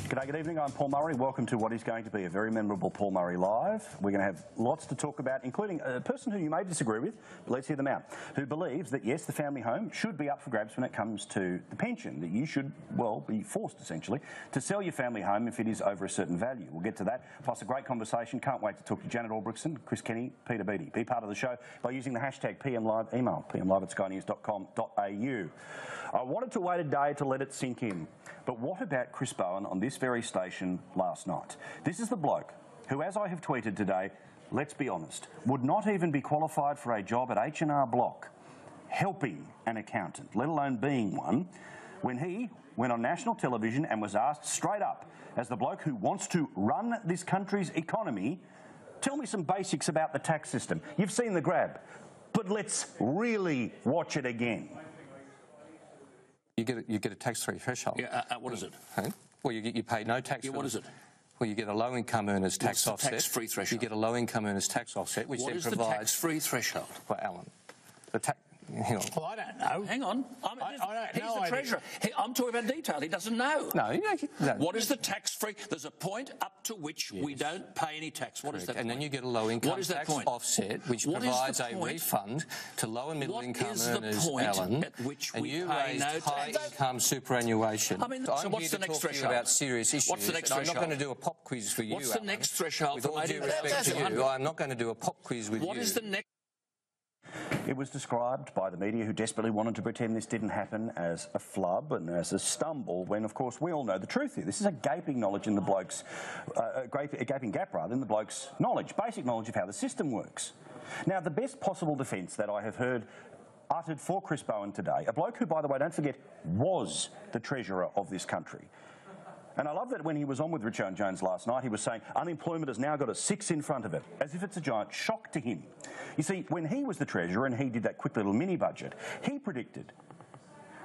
G'day, good evening. I'm Paul Murray. Welcome to what is going to be a very memorable Paul Murray Live. We're going to have lots to talk about, including a person who you may disagree with, but let's hear them out, who believes that, yes, the family home should be up for grabs when it comes to the pension, that you should, well, be forced, essentially, to sell your family home if it is over a certain value. We'll get to that, plus a great conversation. Can't wait to talk to Janet Albrechtson, Chris Kenny, Peter Beattie. Be part of the show by using the hashtag PMLive, email pmlive@skynews.com.au. I wanted to wait a day to let it sink in, but what about Chris Bowen on this very station last night? This is the bloke who, as I have tweeted today, let's be honest, would not even be qualified for a job at H&R Block, helping an accountant, let alone being one, when he went on national television and was asked straight up, as the bloke who wants to run this country's economy, tell me some basics about the tax system. You've seen the grab, but let's really watch it again. You get a tax-free threshold. Yeah, what is it? Well, you pay no tax. Yeah, what is it? Well, you get a low-income earners tax offset. Tax-free threshold. You get a low-income earners tax offset, which then provides. What is the tax-free threshold? Well, Alan, the tax. Hang on. Well, I don't know. Hang on. He's the Treasurer. I'm talking about detail. He doesn't know. No. What is the tax-free? There's a point up to which we don't pay any tax. What is that point? And then you get a low-income tax offset, which provides a refund to low and middle-income earners, Alan. At which and we you pay raised no tax. high-income superannuation. I mean, so what's the next threshold? About serious issues. What's the next threshold? I'm not going to do a pop quiz for you, What's the next threshold? With all due respect to you, I'm not going to do a pop quiz with you. What is the next? It was described by the media, who desperately wanted to pretend this didn't happen, as a flub and as a stumble, when, of course, we all know the truth here. This is a gaping knowledge in the bloke's, a gaping gap, rather, in the bloke's knowledge, basic knowledge of how the system works. Now, the best possible defence that I have heard uttered for Chris Bowen today, a bloke who, by the way, don't forget, was the Treasurer of this country. And I love that when he was on with Richard Jones last night, he was saying unemployment has now got a 6 in front of it, as if it's a giant shock to him. You see, when he was the Treasurer and he did that quick little mini-budget, he predicted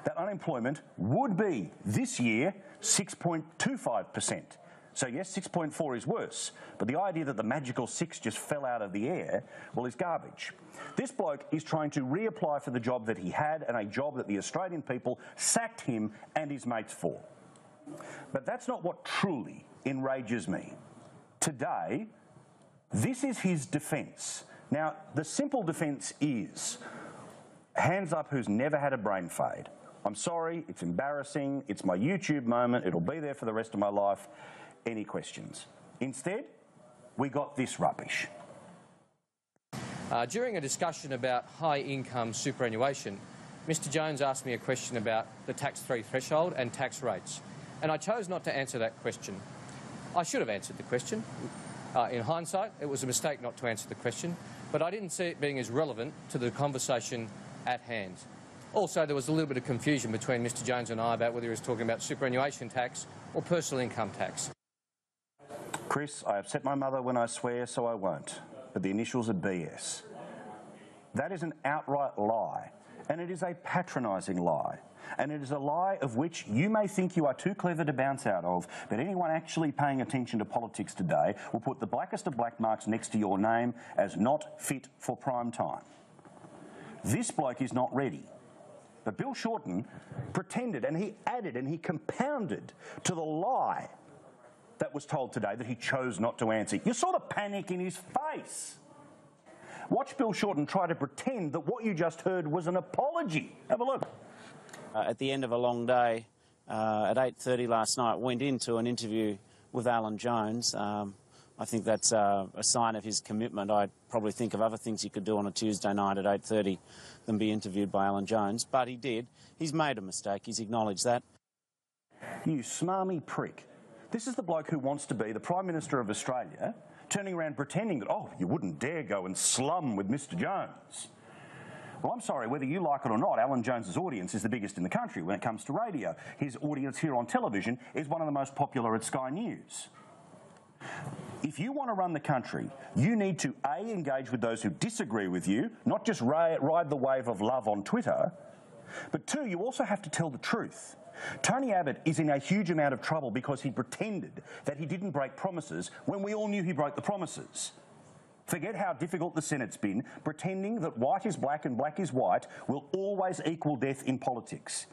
that unemployment would be, this year, 6.25%. So yes, 6.4 is worse, but the idea that the magical 6 just fell out of the air, well, is garbage. This bloke is trying to reapply for the job that he had, and a job that the Australian people sacked him and his mates for. But that's not what truly enrages me. Today, this is his defence. Now, the simple defence is, hands up who's never had a brain fade. I'm sorry, it's embarrassing, it's my YouTube moment, it'll be there for the rest of my life. Any questions? Instead, we got this rubbish. During a discussion about high-income superannuation, Mr Jones asked me a question about the tax-free threshold and tax rates. And I chose not to answer that question. I should have answered the question. In hindsight, it was a mistake not to answer the question, but I didn't see it being as relevant to the conversation at hand. Also, there was a little bit of confusion between Mr Jones and I about whether he was talking about superannuation tax or personal income tax. Chris, I upset my mother when I swear, so I won't. But the initials are BS. That is an outright lie, and it is a patronising lie. And it is a lie of which you may think you are too clever to bounce out of, but anyone actually paying attention to politics today will put the blackest of black marks next to your name as not fit for prime time. This bloke is not ready. But Bill Shorten pretended, and he added and he compounded to the lie that was told today that he chose not to answer. You saw the panic in his face. Watch Bill Shorten try to pretend that what you just heard was an apology. Have a look. At the end of a long day, at 8:30 last night, went into an interview with Alan Jones. I think that's a sign of his commitment. I'd probably think of other things he could do on a Tuesday night at 8:30 than be interviewed by Alan Jones, but he did. He's made a mistake. He's acknowledged that. You smarmy prick. This is the bloke who wants to be the Prime Minister of Australia, turning around pretending that, oh, you wouldn't dare go and slum with Mr Jones. Well, I'm sorry, whether you like it or not, Alan Jones's audience is the biggest in the country when it comes to radio. His audience here on television is one of the most popular at Sky News. If you want to run the country, you need to, A, engage with those who disagree with you, not just ride the wave of love on Twitter, but 2, you also have to tell the truth. Tony Abbott is in a huge amount of trouble because he pretended that he didn't break promises when we all knew he broke the promises. Forget how difficult the Senate's been, pretending that white is black and black is white will always equal death in politics.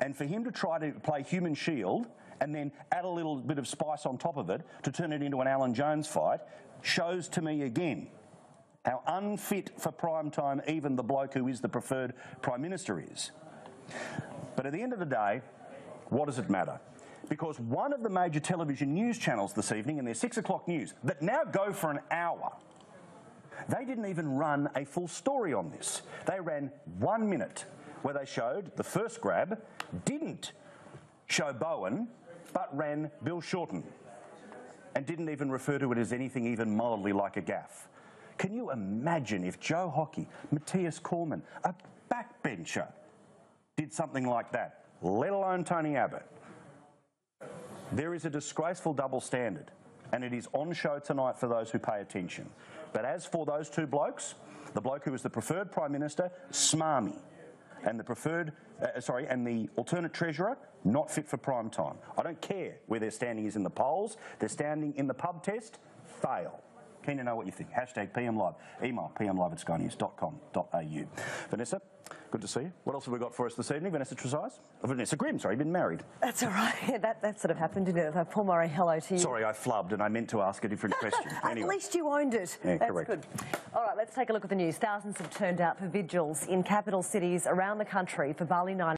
And for him to try to play human shield and then add a little bit of spice on top of it to turn it into an Alan Jones fight shows to me again how unfit for prime time even the bloke who is the preferred Prime Minister is. But at the end of the day, what does it matter? Because one of the major television news channels this evening in their 6 o'clock news that now go for an hour, they didn't even run a full story on this. They ran 1 minute where they showed the first grab, didn't show Bowen, but ran Bill Shorten and didn't even refer to it as anything even mildly like a gaffe. Can you imagine if Joe Hockey, Matthias Cormann, a backbencher, did something like that, let alone Tony Abbott? There is a disgraceful double standard, and it is on show tonight for those who pay attention. But as for those two blokes, the bloke who is the preferred Prime Minister, smarmy, and the preferred, and the alternate Treasurer, not fit for prime time. I don't care where their standing is in the polls. Their standing in the pub test, fail. Keen to know what you think. Hashtag PM Live. Email pmlive@skynews.com.au. Vanessa, good to see you. What else have we got for us this evening? Vanessa Trezise? Vanessa Grimm, sorry, been married. That's all right. That sort of happened, didn't it? Paul Murray, hello to you. Sorry, I flubbed and I meant to ask a different question. Anyway. At least you owned it. Yeah, that's correct. Good. All right, let's take a look at the news. Thousands have turned out for vigils in capital cities around the country for Bali 9.